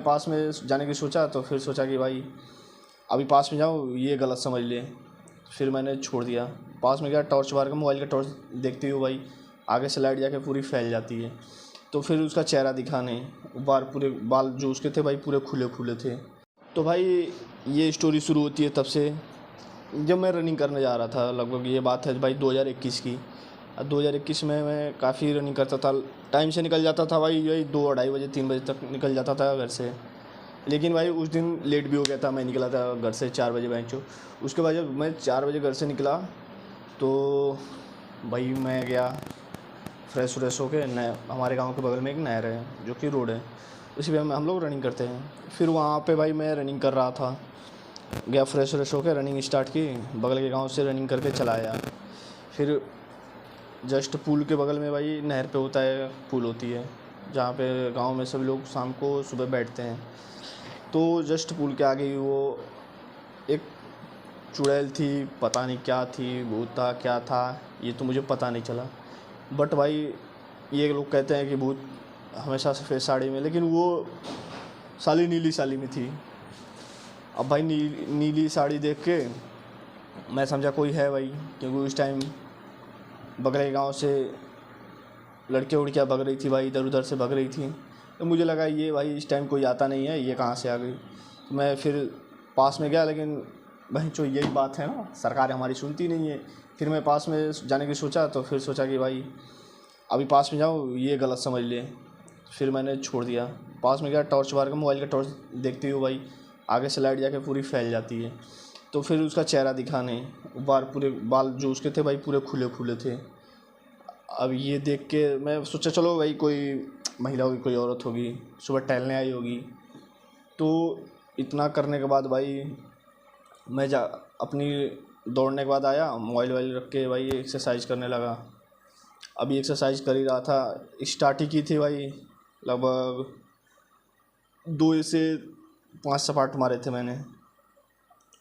पास में जाने की सोचा तो फिर सोचा कि भाई अभी पास में जाऊँ ये गलत समझ ले, फिर मैंने छोड़ दिया। पास में गया, टॉर्च मार के मोबाइल का टॉर्च देखते ही भाई आगे से लाइट जाके पूरी फैल जाती है, तो फिर उसका चेहरा दिखा नहीं, पूरे बाल जो उसके थे भाई पूरे खुले खुले थे। तो भाई ये स्टोरी शुरू होती है तब से जब मैं रनिंग करने जा रहा था। लगभग ये बात है भाई 2021 की। 2021 में मैं काफ़ी रनिंग करता था, टाइम से निकल जाता था भाई, यही 2-2:30 बजे 3 बजे तक निकल जाता था घर से। लेकिन भाई उस दिन लेट भी हो गया था, मैं निकला था घर से 4 बजे बेंचो। उसके बाद जब मैं 4 बजे घर से निकला तो भाई मैं गया फ्रेश व्रेश होके, हमारे गांव के बगल में एक नहर है जो कि रोड है, उसी पे हम लोग रनिंग करते हैं। फिर वहाँ पे भाई मैं रनिंग कर रहा था, गया फ्रेश व्रेश होकर रनिंग स्टार्ट की, बगल के गांव से रनिंग करके चला आया। फिर जस्ट पुल के बगल में भाई नहर पे होता है, पुल होती है जहाँ पे गांव में सभी लोग शाम को सुबह बैठते हैं। तो जस्ट पुल के आगे ही वो एक चुड़ैल थी, पता नहीं क्या थी, भूत था क्या था ये तो मुझे पता नहीं चला। बट भाई ये लोग कहते हैं कि भूत हमेशा सफ़ेद साड़ी में, लेकिन वो साली नीली साड़ी में थी। अब भाई नीली साड़ी देख के मैं समझा कोई है भाई, क्योंकि उस टाइम बगल के गाँव से लड़के उड़कियाँ भग रही थी भाई, इधर उधर से भग रही थी। तो मुझे लगा ये भाई इस टाइम कोई आता नहीं है, ये कहाँ से आ गई। तो मैं फिर पास में गया, लेकिन भाई जो यही बात है ना, सरकार हमारी सुनती नहीं है। फिर मैं पास में जाने की सोचा तो फिर सोचा कि भाई अभी पास में जाऊँ ये गलत समझ ले, फिर मैंने छोड़ दिया। पास में गया, टॉर्च मार के मोबाइल का टॉर्च देखते ही भाई आगे से लाइट जाके पूरी फैल जाती है, तो फिर उसका चेहरा दिखा नहीं, पूरे बाल जो उसके थे भाई पूरे खुले खुले थे। अब ये देख के मैं सोचा चलो भाई कोई महिला होगी, कोई औरत होगी, सुबह टहलने आई होगी। तो इतना करने के बाद भाई मैं अपनी दौड़ने के बाद आया, मोबाइल वाइल रख के भाई एक्सरसाइज करने लगा। अभी एक्सरसाइज कर ही रहा था, स्टार्ट ही की थी भाई, लगभग 2 से 5 सपाट मारे थे मैंने।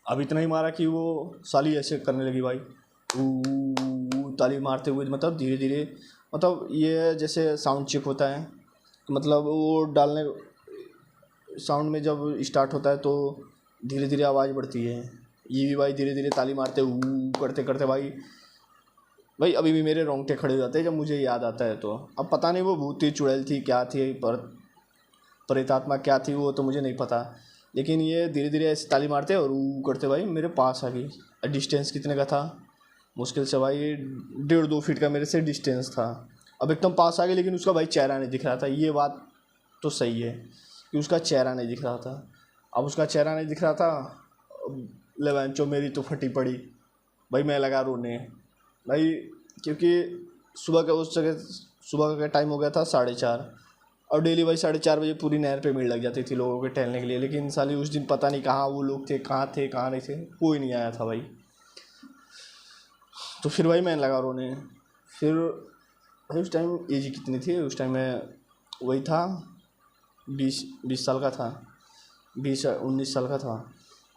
अब इतना ही मारा कि वो साली ऐसे करने लगी भाई, ताली मारते हुए, मतलब धीरे धीरे, मतलब ये जैसे साउंड चेक होता है, मतलब वो डालने साउंड में जब स्टार्ट होता है तो धीरे धीरे आवाज़ बढ़ती है। ये भी भाई धीरे धीरे ताली मारते करते करते भाई अभी भी मेरे रोंगटे खड़े हो जाते हैं जब मुझे याद आता है। तो अब पता नहीं वो भूत थी, चुड़ैल थी, क्या थी, प्रेतात्मा क्या थी, वो तो मुझे नहीं पता। लेकिन ये धीरे धीरे ऐसे ताली मारते और करते भाई मेरे पास आ गई। डिस्टेंस कितने का था, मुश्किल से भाई 1.5-2 फीट का मेरे से डिस्टेंस था। अब एकदम पास आ गई, लेकिन उसका भाई चेहरा नहीं दिख रहा था। ये बात तो सही है कि उसका चेहरा नहीं दिख रहा था। अब उसका चेहरा नहीं दिख रहा था, लेवंचो मेरी तो फटी पड़ी भाई, मैं लगा रोने भाई, क्योंकि सुबह का उस जगह सुबह का टाइम हो गया था 4:30, और डेली भाई 4:30 बजे पूरी नहर पे भीड़ लग जाती थी लोगों के टहलने के लिए। लेकिन साली उस दिन पता नहीं कहाँ वो लोग थे, कहाँ नहीं थे, कोई नहीं आया था भाई। तो फिर भाई मैं लगा रोने। फिर भाई उस टाइम एज कितनी थी, उस टाइम मैं वही था 20 साल का था, 20-19 साल का था।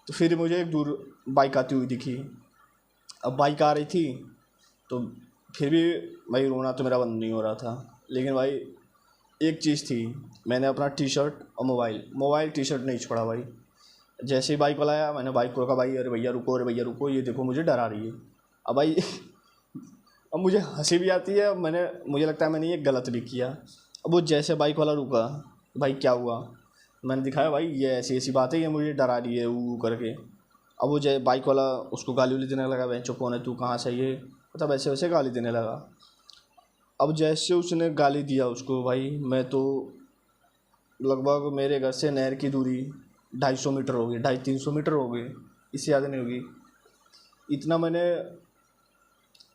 तो फिर मुझे एक दूर बाइक आती हुई दिखी। अब बाइक आ रही थी तो फिर भी भाई रोना तो मेरा बंद नहीं हो रहा था। लेकिन भाई एक चीज़ थी, मैंने अपना टी-शर्ट और मोबाइल टी-शर्ट नहीं छोड़ा भाई। जैसे ही बाइक वाला आया मैंने बाइक को रोका, भाई अरे भैया रुको, अरे भैया रुको, ये देखो मुझे डरा रही है। अब भाई अब मुझे हंसी भी आती है, मुझे लगता है मैंने ये गलत भी किया। अब वो जैसे बाइक वाला रुका, भाई क्या हुआ, मैंने दिखाया भाई ये ऐसी ऐसी बात है, ये मुझे डरा रही है वो करके। अब वो जय बाइक वाला उसको गाली वाली देने लगा, बेंचो कौन है तू, कहाँ से, ये मतलब ऐसे वैसे गाली देने लगा। अब जैसे उसने गाली दिया उसको भाई, मैं तो लगभग मेरे घर से नहर की दूरी 250 मीटर होगी, 250-300 मीटर हो गई, इससे ज़्यादा नहीं होगी। इतना मैंने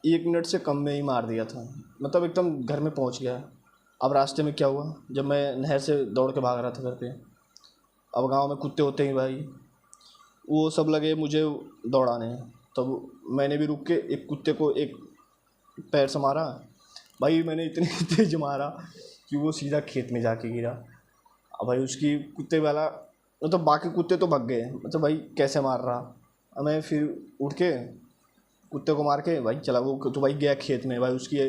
1 मिनट से कम में ही मार दिया था, मतलब एकदम घर में पहुंच गया। अब रास्ते में क्या हुआ, जब मैं नहर से दौड़ के भाग रहा था घर पे, अब गांव में कुत्ते होते हैं भाई, वो सब लगे मुझे दौड़ाने। तब मैंने भी रुक के एक कुत्ते को एक पैर से मारा भाई, मैंने इतनी तेज मारा कि वो सीधा खेत में जाके गिरा। अब भाई उसकी कुत्ते वाला, मतलब बाकी कुत्ते तो भाग गए, मतलब भाई कैसे मार रहा। अब मैं फिर उठ के कुत्ते को मार के भाई चला, वो तो भाई गया खेत में भाई, उसकी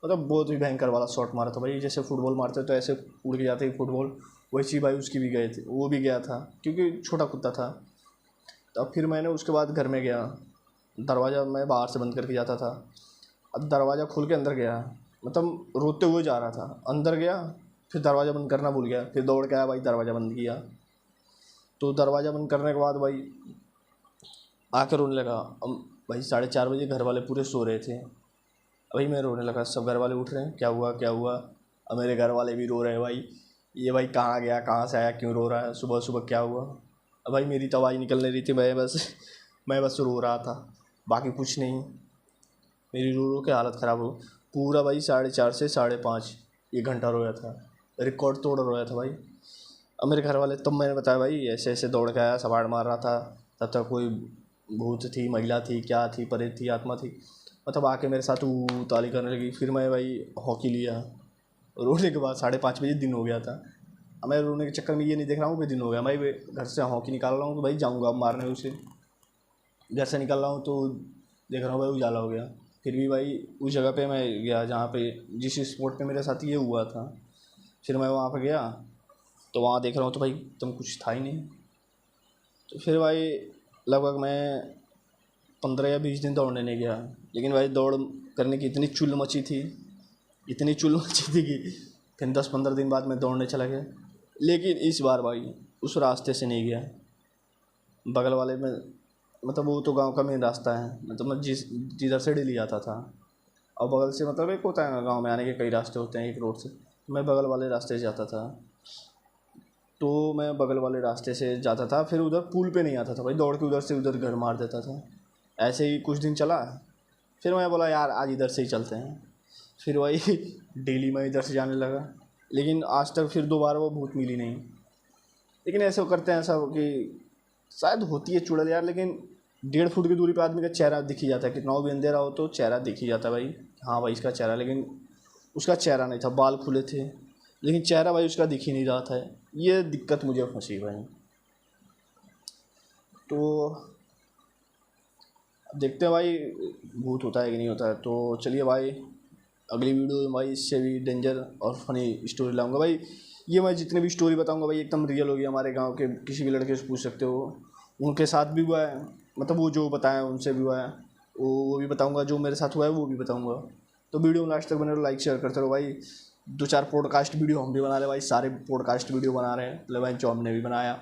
मतलब बहुत ही भयंकर वाला शॉट मारा था भाई, जैसे फुटबॉल मारते तो ऐसे उड़ के जाते ही फुटबॉल, वैसी भाई उसकी भी गए थे, वो भी गया था क्योंकि छोटा कुत्ता था। तब फिर मैंने उसके बाद घर में गया, दरवाज़ा मैं बाहर से बंद करके जाता था। अब दरवाज़ा खोल के अंदर गया, मतलब रोते हुए जा रहा था, अंदर गया, फिर दरवाज़ा बंद करना भूल गया, फिर दौड़ के आया भाई, दरवाज़ा बंद किया। तो दरवाज़ा बंद करने के बाद भाई आकर रोने लगा। अब भाई 4:30 बजे घर वाले पूरे सो रहे थे, भाई मैं रोने लगा, सब घर वाले उठ रहे हैं, क्या हुआ क्या हुआ। अब मेरे घर वाले भी रो रहे हैं भाई, ये भाई कहाँ गया, कहाँ से आया, क्यों रो रहा है, सुबह सुबह क्या हुआ। अब भाई मेरी तो आवाज़ निकल नहीं रही थी, मैं बस रो रहा था, बाकी कुछ नहीं। मेरी रो रो के हालत ख़राब हो पूरा भाई, 4:30 से 5:30 1 घंटा रोया था, रिकॉर्ड तोड़ रोया था भाई। अब मेरे घर वाले, तब मैंने बताया भाई ऐसे ऐसे दौड़ के आया, सवाड़ मार रहा था, तब तक कोई भूत थी, महिला थी, क्या थी, प्रेत थी, आत्मा थी, मतलब आके मेरे साथ ताली करने लगी। फिर मैं भाई हॉकी लिया, रोने के बाद 5:30 बजे दिन हो गया था। अब मैं रोने के चक्कर में ये नहीं देख रहा हूँ कि दिन हो गया, मैं घर से हॉकी निकाल रहा हूँ कि भाई जाऊँगा अब मारने उसे। घर से निकल रहा हूँ तो देख रहा हूँ भाई उजाला हो गया। फिर भी भाई उस जगह पे मैं गया जहाँ पे जिस स्पॉट पे मेरे साथ ये हुआ था, फिर मैं वहाँ पे गया तो वहाँ देख रहा हूँ तो भाई एकदम कुछ था ही नहीं। तो फिर भाई लगभग मैं 15 या 20 दिन दौड़ने नहीं गया, लेकिन भाई दौड़ करने की इतनी चुल मची थी, इतनी चुल मची थी कि फिर 10-15 दिन बाद मैं दौड़ने चला गया। लेकिन इस बार भाई उस रास्ते से नहीं गया, बगल वाले में, मतलब वो तो गांव का मेन रास्ता है, मतलब मैं जिधर से डेली आता था। और बगल से मतलब एक होता है ना, गांव में आने के कई रास्ते होते हैं एक रोड से, मैं बगल वाले रास्ते से जाता था। तो मैं बगल वाले रास्ते से जाता था, फिर उधर पुल पे नहीं आता था भाई, दौड़ के उधर से उधर घर मार देता था। ऐसे ही कुछ दिन चला, फिर मैं बोला यार आज इधर से ही चलते हैं, फिर वही डेली मैं इधर से जाने लगा। लेकिन आज तक फिर दोबारा वो भूत मिली नहीं। लेकिन ऐसे करते हैं सब कि शायद होती है चुड़ैल यार, लेकिन 1.5 फुट की दूरी पे आदमी का चेहरा दिख ही जाता है, कितना भी अंधेरा हो तो चेहरा दिख ही जाता है भाई, हाँ भाई इसका चेहरा। लेकिन उसका चेहरा नहीं था, बाल खुले थे, लेकिन चेहरा भाई उसका दिख ही नहीं रहा था। ये दिक्कत मुझे फंसी भाई। तो अब देखते हैं भाई भूत होता है कि नहीं होता है। तो चलिए भाई अगली वीडियो में भाई इससे भी डेंजर और फनी स्टोरी लाऊंगा भाई। ये मैं जितने भी स्टोरी बताऊंगा भाई एकदम रियल होगी, हमारे गांव के किसी भी लड़के से पूछ सकते हो, उनके साथ भी हुआ है, मतलब वो जो बताएं उनसे भी हुआ है, वो भी बताऊंगा, जो मेरे साथ हुआ है वो भी बताऊंगा। तो वीडियो में लास्ट तक बने रहो, लाइक शेयर करते रहो भाई। 2-4 पॉडकास्ट वीडियो हम भी बना रहे भाई, सारे पॉडकास्ट वीडियो बना रहे हैं, मतलब भाई जो हमने भी बनाया।